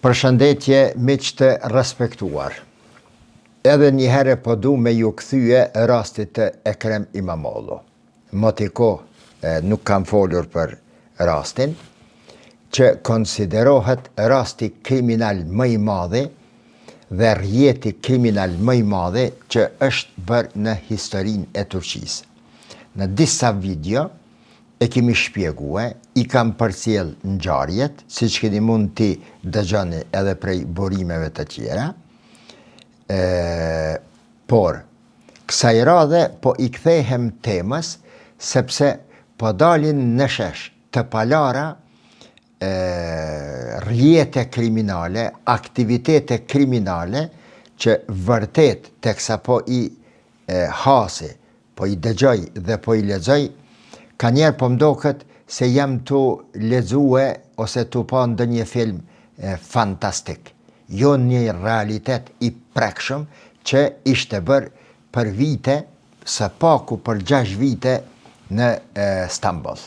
Përshëndetje miq të respektuar. Edhe një herë po du me ju kthye rastit të Ekrem Imamollo. Motiko nuk kam folur për rastin, që konsiderohet rasti kriminal më i madhi dhe rjeti kriminal më i madhi që është bërë në historinë e Turqisë. Në disa video e kemi shpjegue, i kam përcjell ngjarjet, siç keni mund ti dëgjoni edhe prej burimeve të tjera. Por kësaj radhe po i kthehem temës sepse po dalin në shesh të palara rjete kriminale, aktivitete kriminale që vërtet teksa po i hasi, po i dëgjoj dhe po i lexoj, ka njerë po mdoket se jam të lexue ose të pa ndonjë film fantastik. Jo një realitet i prekshëm që ishte bërë për vite, së paku për 6 vite në Stamboll.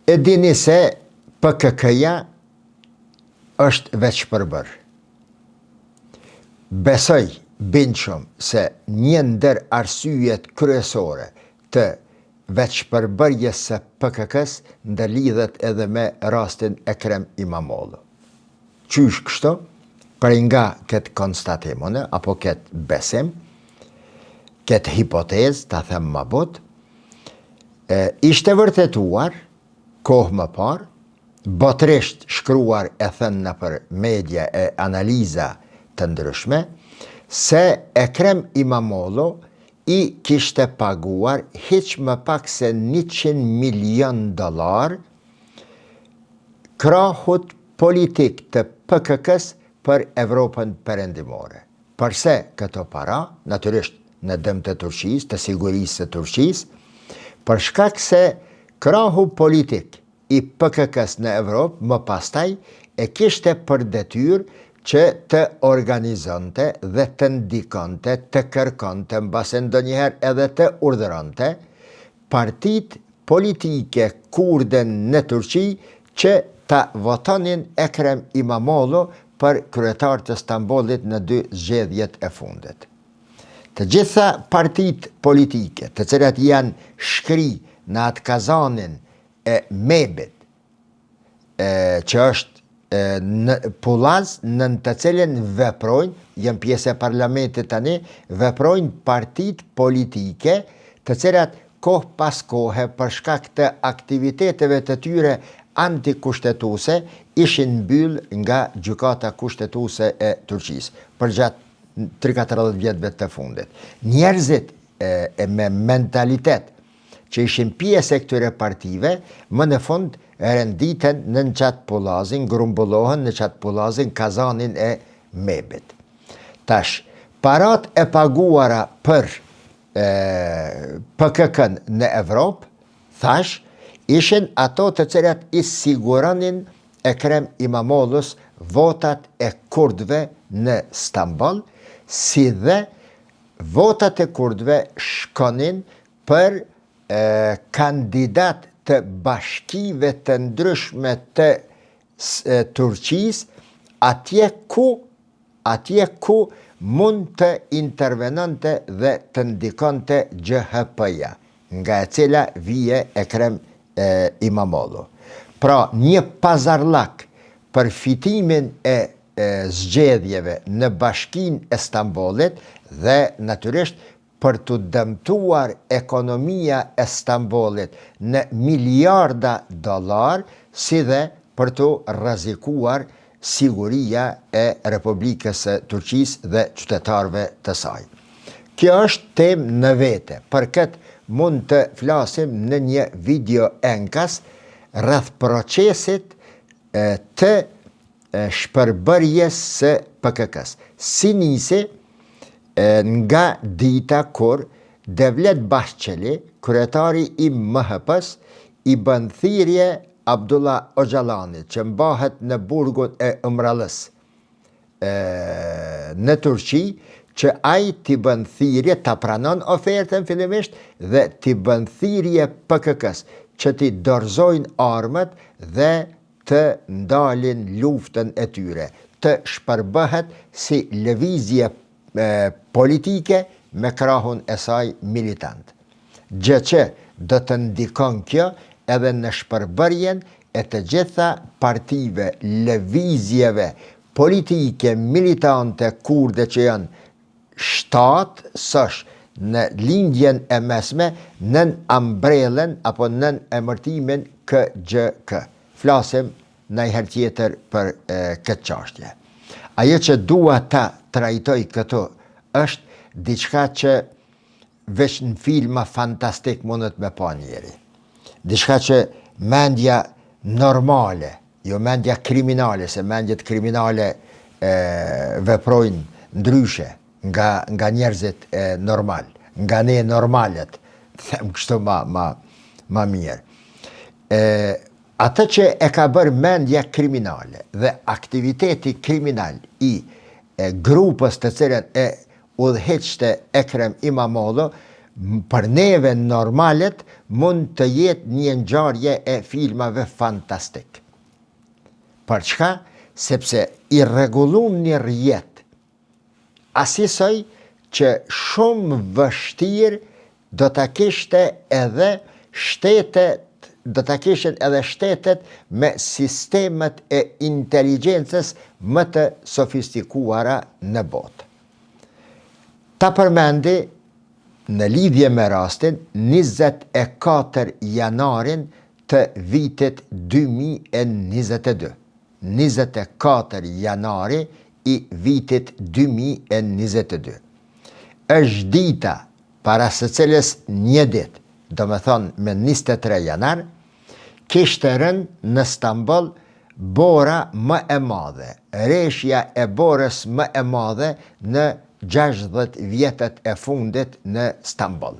E dini se PKK-ja është veç përbër. Besoj bindshëm se një ndër arsyet kryesore të veçpërbërjes së PKK-s ndërlidhet edhe me rastin Ekrem Imamollo. Qysh kështu? Për nga këtë konstatimone, apo këtë besim, këtë hipotezë, ta them më but, ishte vërtetuar kohë më parë, botërisht shkruar e thënë në për media e analiza të ndryshme, se Ekrem Imamollo i kishte paguar hiq më pak se $100 milion krahut politik të PKK-s për Evropën perëndimore. Përse këto para, natyrisht në dëm të Turqisë, të sigurisë të Turqisë, për shkak se krahu politik i PKK-s në Evropë më pastaj e kishte për detyrë që të organizonte dhe të ndikonte, të kërkonte, mbase ndonjëherë edhe të urdhëronte partitë politike kurde në Turqi që ta votonin Ekrem Imamollo për kryetar të Stambollit në 2 zgjedhjet e fundit. Të gjitha partitë politike, të cilat janë shkri në atë kazanin e Mebit, që është në Pullaz, në të cilën veprojnë, janë pjesë e parlamentit tani, veprojnë partitë politike të cilat kohë pas kohe për shkak të aktiviteteve të tyre antikushtetuese ishin mbyll nga gjykata kushtetuese e Turqisë për gjatë 30-40 vjetëve të fundit. Njerëzit me mentalitet që ishin pjesë e këtyre partive, më në fund renditen në qatë Pullazin, grumbullohen në qatë Pullazin, kazanin e Mebit. Tash, parat e paguara për PKK-n në Evropë, thash, ishin ato të cilat i siguronin Ekrem Imamollos votat e kurdve në Stamboll, si dhe votat e kurdve shkonin për kandidat të bashkive të ndryshme të Turqisë, atje ku mund të intervenante dhe të ndikonte GHP-ja, nga e cila vije Ekrem Imamollo. Pra, një pazarllak për fitimin e zgjedhjeve në bashkinë e Stambollit dhe natyrisht për të dëmtuar ekonomia e Stambollit në miliarda $, si dhe për të rrezikuar siguria e Republikës së Turqisë dhe qytetarëve të saj. Kjo është temë në vete, për këtë mund të flasim në një video enkas rreth procesit të shpërbërjes së PKK-s. Si nisi nga dita kur Devlet Bahçeli, kryetari i MHP-s, i bën thirrje Abdullah Öcalanit, që mbahet në burgun e Ymralës në Turqi, që ai t'i bën thirrje, ta pranon ofertën fillimisht dhe t'i bën thirrje PKK-s që t'i dorëzojnë armët dhe të ndalin luftën e tyre, të shpërbëhet si lëvizje politike me krahun e saj militant. Gjë që do të ndikon kjo edhe në shpërbërjen e të gjitha partive, lëvizjeve politike, militante, kurde që janë 7 sosh në lindjen e mesme nën ambrelen apo nën emërtimin KGK. Flasim ndonjëherë tjetër për këtë çështje. Ajo që dua ta trajtoj këtu është diçka që veç në filma fantastik mundet me pa njeri. Diçka që mendja normale, jo mendja kriminale, se mendjet kriminale veprojnë ndryshe nga njerëzit normal, nga ne normalet, them kështu ma mirë. Atë që e ka bërë mendja kriminale dhe aktiviteti kriminal i grupës të cilën e udhëheqte Ekrem İmamoğlu, për neve normalet mund të jetë një ngjarje e filmave fantastik. Për çka? Sepse i rregullum një rjet, asisoj që shumë vështirë do ta kishte edhe shtetet, do ta kishin edhe shtetet me sistemet e inteligjencës më të sofistikuara në botë. Ta përmendi në lidhje me rastin 24 janarin të vitit 2022. 24 janari i vitit 2022. Është dita para së cilës një ditë, do me thonë me 23 janar, kishte rënë në Stamboll bora më e madhe, reshja e borës më e madhe në 60 vjetët e fundit në Stamboll.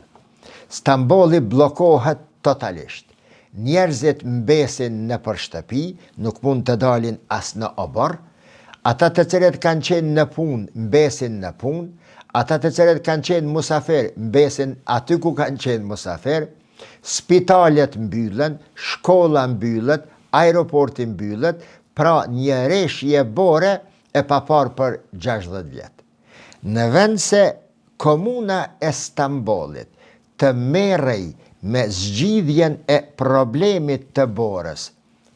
Stambolli bllokohet totalisht. Njerëzit mbesin në për shtëpi, nuk mund të dalin as në obor. Ata të cilët kanë qenë në punë mbesin në punë, ata të cilët kanë qenë musafir mbesin aty ku kanë qenë musafir. Spitalet mbyllen, shkolla mbyllet, aeroporti mbyllet, pra një reshje bore e papar për 60 vjet. Në vend se komuna e Stambollit të merrej me zgjidhjen e problemit të borës,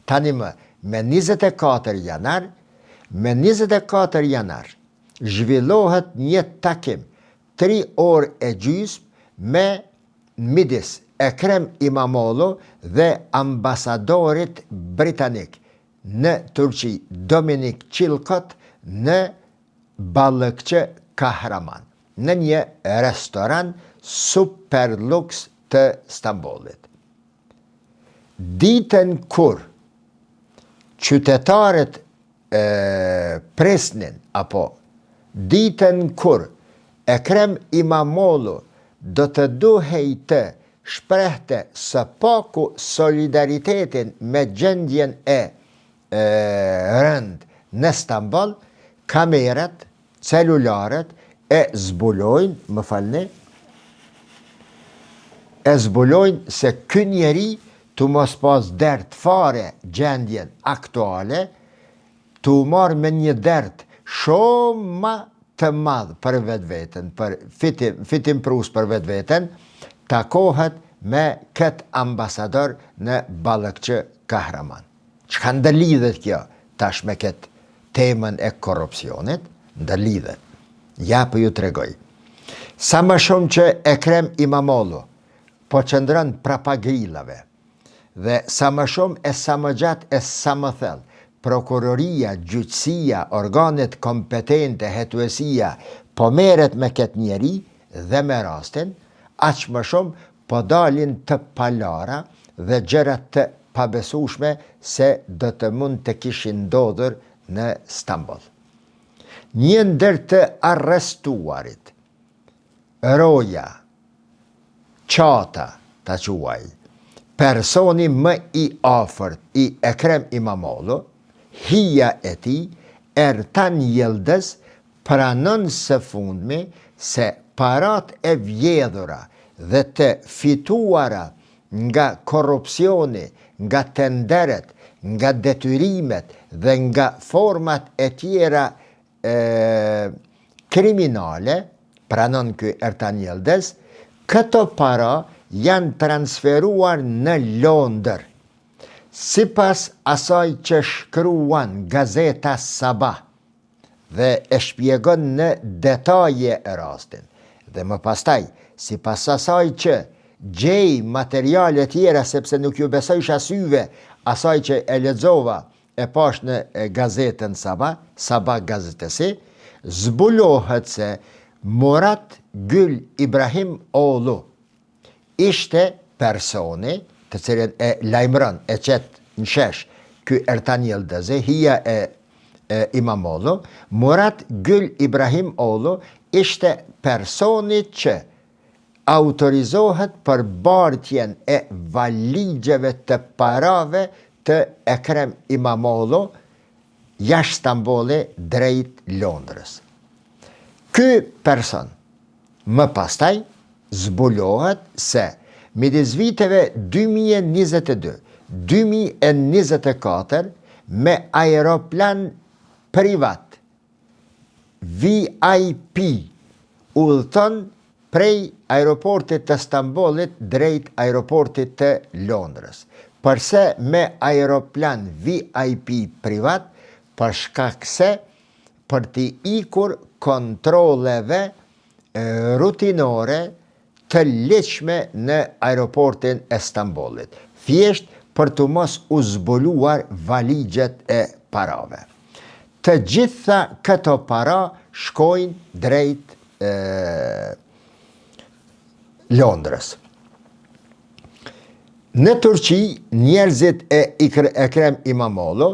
tani me 24 janar, zhvillohet një takim 3 orë e gjysmë me midis Ekrem İmamoğlu dhe ambasadorit britanik në Turqi, Dominik Çilkot, në Balıkçı Kahraman, në një restoran super luks të Stambollit. Ditën kur qytetarët presnin, apo ditën kur Ekrem İmamoğlu do të duhej të shprehte së paku solidaritetin me gjendjen e rënd në Stamboll, kamerat, celularet e zbulojnë, se ky njeri të mos pas dert fare gjendjen aktuale, të marrë me një dert shumë ma të madhë për vetveten, për fitim prus për vetveten, takohet me këtë ambasador në Balıkçı Kahraman. Çka ndërlidhet kjo tash me këtë temën e korrupsionit? Ndërlidhet. Ja po ju tregoj. Sa më shumë që Ekrem İmamoğlu po qëndron prapa grillave, dhe sa më shumë e sa më gjatë e sa më thellë, prokuroria, gjyqësia, organet kompetente, hetuesia po merret me këtë njeri dhe me rastin, aq më shumë po dalin të palara dhe gjëra të pabesueshme se do të mund të kishin ndodhur në Stamboll. Një ndër të arrestuarit, roja, qata, ta quaj, personi më i afërt i Ekrem İmamoğlu, hija e tij, Ertan Yıldız, pranon së fundmi se parat e vjedhura dhe të fituara nga korrupsioni, nga tenderet, nga detyrimet dhe nga format e tjera kriminale, pranon ky Ertan Yildiz, këto para janë transferuar në Londër. Sipas asaj që shkruan gazeta Sabah dhe e shpjegon në detaje e rastin. Dhe më pastaj, sipas asaj që gjej materiale tjera, sepse nuk ju besojsha syve asaj që e lexova e pash në gazetën Sabah, Sabah gazetesi, zbulohet se Murat Gül İbrahim oğlu ishte personi të cilën e lajmëron, e qet në shesh, ky Ertan Yildiz, hija e Imamoğlu, Murat Gül İbrahim oğlu ishte personi që autorizohet për bartjen e valigjeve të parave të Ekrem Imamoğlu jashtë Stambolli drejt Londrës. Ky person më pastaj zbulohet se midis viteve 2022-2024 me aeroplan privat VIP udhëton prej aeroportit të Stambollit drejt aeroportit të Londrës. Përse me aeroplan VIP privat, për shkak se për t'i ikur kontroleve rutinore të ligjshme në aeroportin e Stambollit. Thjesht për të mos u zbuluar valigjet e parave. Të gjitha këto para shkojnë drejt Londrës. Në Turqi, njerëzit e Ekrem Imamoğlu,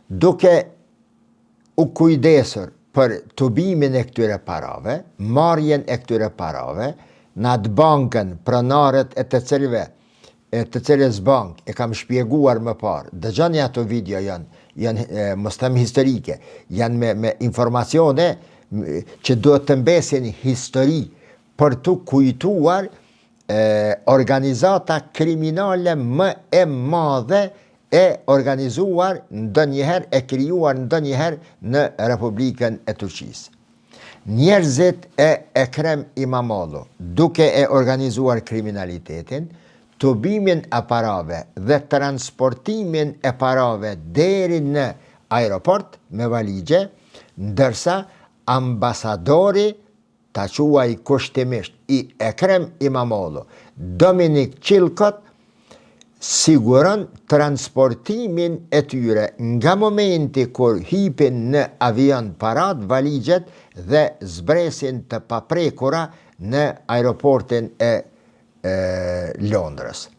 duke u kujdesur për tubimin e këtyre parave, marrjen e këtyre parave, në atë bankën, pronarët e të cilës bank, e kam shpjeguar më parë, dëgjoni ato video janë mos them historike, janë me informacione që duhet të mbesin histori për të kujtuar organizata kriminale më e madhe e organizuar ndonjëherë, e krijuar ndonjëherë në Republikën e Turqisë. Njerëzit e Ekrem Imamoğlu, duke e organizuar kriminalitetin, tubimin e parave dhe transportimin e parave deri në aeroport me valigje, ndërsa ambasadori, ta quaj kushtimisht, i Ekrem Imamoğlu, Dominik Çilkot, siguron transportimin e tyre nga momenti kur hipin në avion parat, valigjet dhe zbresin të paprekura në aeroportin e Londrës.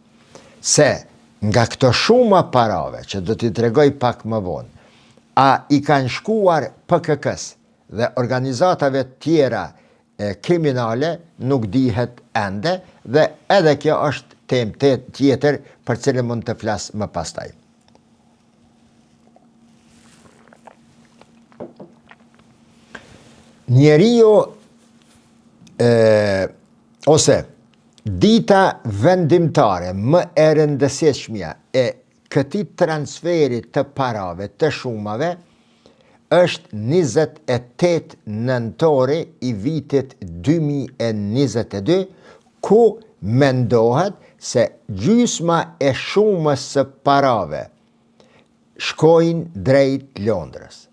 Se nga këto shuma parave, që do t'i tregoj pak më vonë, a i kanë shkuar PKK-s dhe organizatave tjera kriminale, nuk dihet ende, dhe edhe kjo është temë tjetër për cilën mund të flas më pastaj. Njeriu ose dita vendimtare më e rëndësishmja e këtij transferi të parave të shumave është 28 nëntori i vitit 2022, ku mendohet se gjysma e shumës së parave shkojnë drejt Londrës.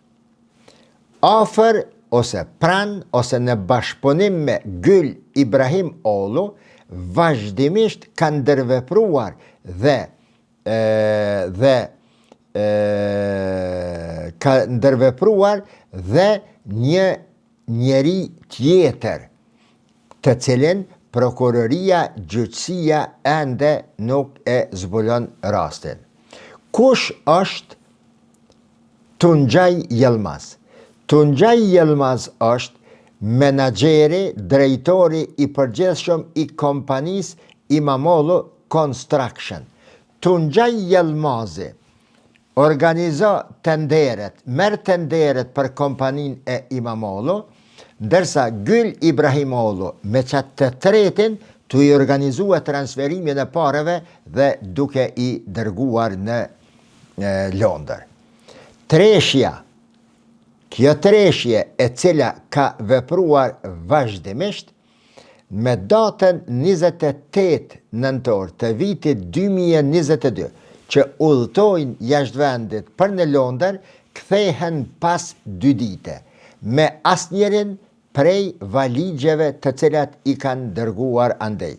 Afër ose pranë ose në bashkëpunim me Gül İbrahim oğlu, vazhdimisht kanë ndërvepruar dhe ka ndërvepruar dhe një njeri tjetër, të cilin prokuroria, gjyqësia ende nuk e zbulon rastin. Kush është Tuncay Yılmaz? Tuncay Yılmaz është menaxheri, drejtori i përgjithshëm i kompanisë Imamoğlu Construction. Tuncay Yılmaz'i organizo tenderet, merr tenderet për kompaninë e Imamoğlu, ndërsa Gül İbrahimoğlu me qatë të tretin të i organizua transferimin e pareve dhe duke i dërguar në Londër. Treshja, kjo treshje e cila ka vepruar vazhdimisht, me datën 28 nëntor të vitit 2022, që udhtojnë jashtë vendit për në Londër, kthehen pas 2 dite, me asnjërin prej valigjeve të cilat i kanë dërguar andej,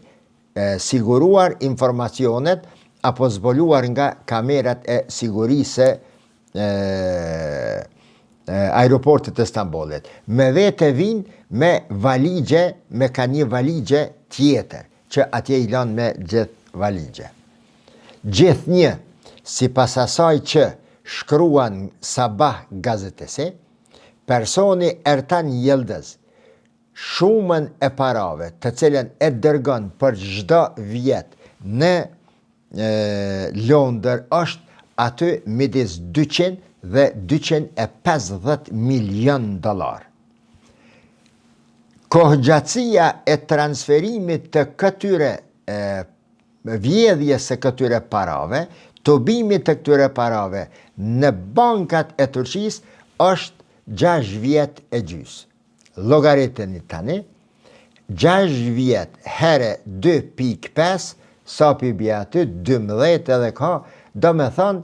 siguruar informacionet apo zbuluar nga kamerat e sigurisë aeroportit të Stambollit. Me vete vinë me valigje, me ka një valigje tjetër, që atje i lanë me gjithë valigje. Gjithnjë, si pas asaj që shkruan Sabah gazetesi, personi Ertan Yıldız shumën e parave të cilën e dërgon për çdo vjet në Londër është aty midis 200 dhe 250 milion dollar. Kohëgjatësia e transferimit të këtyre vjedhjes së këtyre parave, tobimit të këtyre parave në bankat e Turqisë është 6 vjet e gjys. Llogariteni tani, 6 vjet herë 2.5, sa pi bie aty 12 edhe ka, do me thonë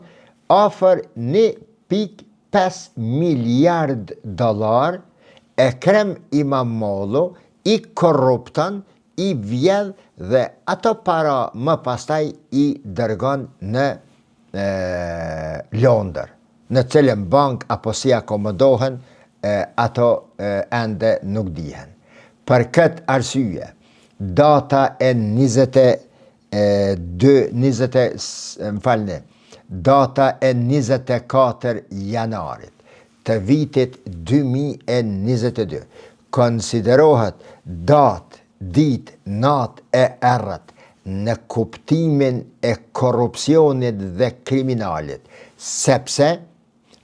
afër 1.5 miliard dollar Ekrem İmamoğlu i korrupton, i vjedh dhe ato para më pastaj i dërgon në Londër, në cilën bank apo si akomodohen, ato ende nuk dihen. Për këtë arsye, data e 24 janarit të vitit 2022 konsiderohet ditë natë e errët në kuptimin e korrupsionit dhe kriminalit, sepse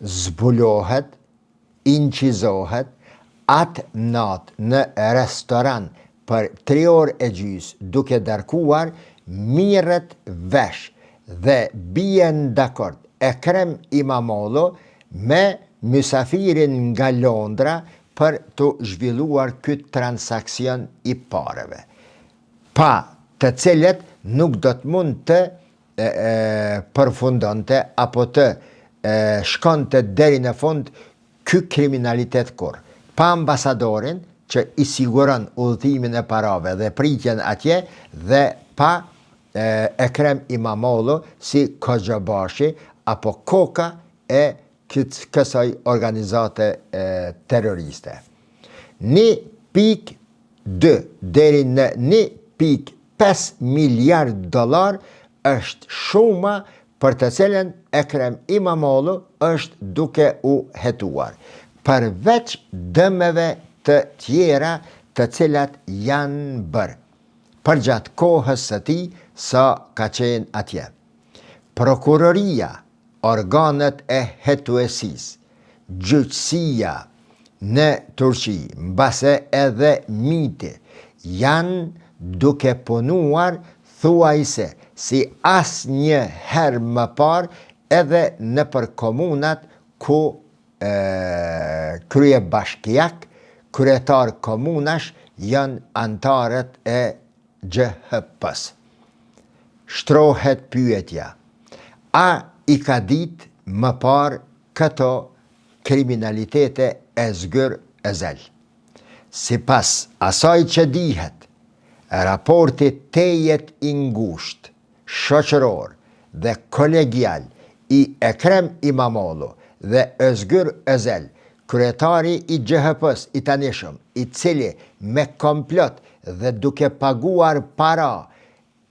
zbulohet, incizohet atë natë në restoran për 3 orë e gjys duke darkuar mirët vesh dhe bien dakord Ekrem İmamoğlu me mysafirin nga Londra për të zhvilluar këtë transakcion i pareve, pa të cilët nuk do të mund të përfundonte apo të shkonte deri në fund ky kriminalitet kur. Pa ambasadorin që i siguron udhëtimin e parave dhe pritjen atje, dhe pa Ekrem İmamoğlu si Koxhabashi apo koka e kësaj organizate terroriste. 1.2 deri në 1.5 miliard dollar është shuma për të cilën Ekrem İmamoğlu është duke u hetuar, përveç dëmeve të tjera të cilat janë bërë përgjatë kohës së tij sa ka qenë atje. Prokuroria, organet e hetuesisë, gjyqësia në Turqi, mbase edhe miti, janë duke punuar thuajse si asnjë herë më parë edhe nëpër komunat ku kryebashkiak, kryetar komunash janë antarët e GHP-s. Shtrohet pyetja, a i ka ditë më parë këto kriminalitete e zgër e zel? Sipas asaj që dihet, raporti tejet i ngushtë, shoqëror dhe kolegial i Ekrem İmamoğlu dhe Özgür Özel, kryetari i GHP-s i tanishëm, i cili me komplot dhe duke paguar para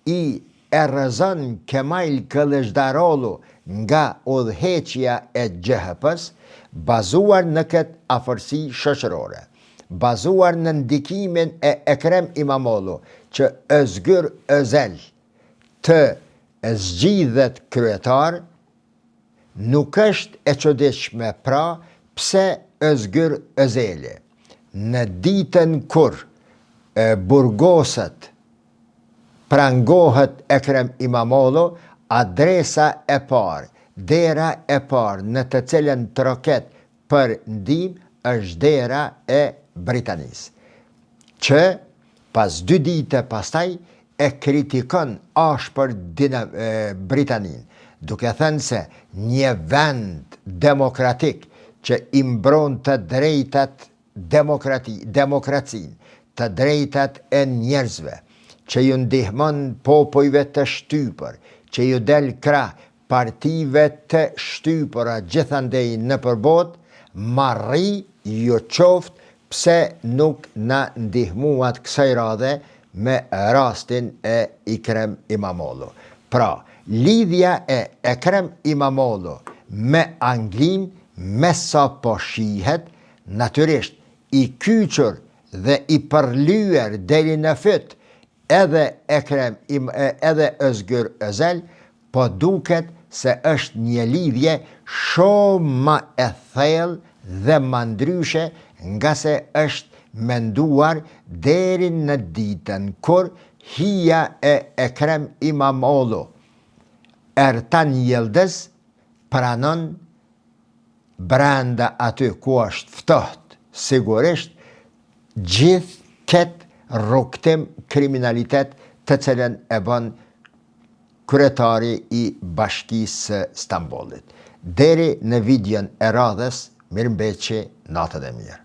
i errëzon Kemal Kılıçdaroğlu nga udhëheqja e GHP-s, bazuar në këtë afërsi shoqërore, bazuar në ndikimin e Ekrem İmamoğlu që Özgür Özel të zgjidhet kryetar, nuk është e çuditshme pra pse Özgür Özel'i në ditën kur burgosët prangohet Ekrem İmamoğlu, adresa e parë, dera e parë në të cilën troket për ndihmë është dera e Britanisë, që pas 2 ditë pastaj e kritikon ashpër Britaninë, duke thënë se një vend demokratik që i mbron të drejtat demokracinë, të drejtat e njerëzve, që ju ndihmon popujve të shtypër, që ju del krah partive të shtypëra gjithandej në përbot, marri ju qoftë pse nuk na ndihmuat kësaj radhe me rastin e Ekrem İmamoğlu. Pra, lidhja e Ekrem İmamoğlu me Anglinë, me sa po shihet, natyrisht i kyçur dhe i përlyer deri në fyt edhe Özgür Özel, po duket se është një lidhje shumë ma e thellë dhe ma ndryshe nga se është menduar deri në ditën kur hija e Ekrem İmamoğlu, Ertan Yıldız, pranon brenda aty ku është ftohtë, sigurisht, gjithë këtë rrugtim kriminalitet të cilën e bën kryetari i Bashkisë së Stambollit. Deri në videon e radhës, mirëmbëjtje, natën e mirë.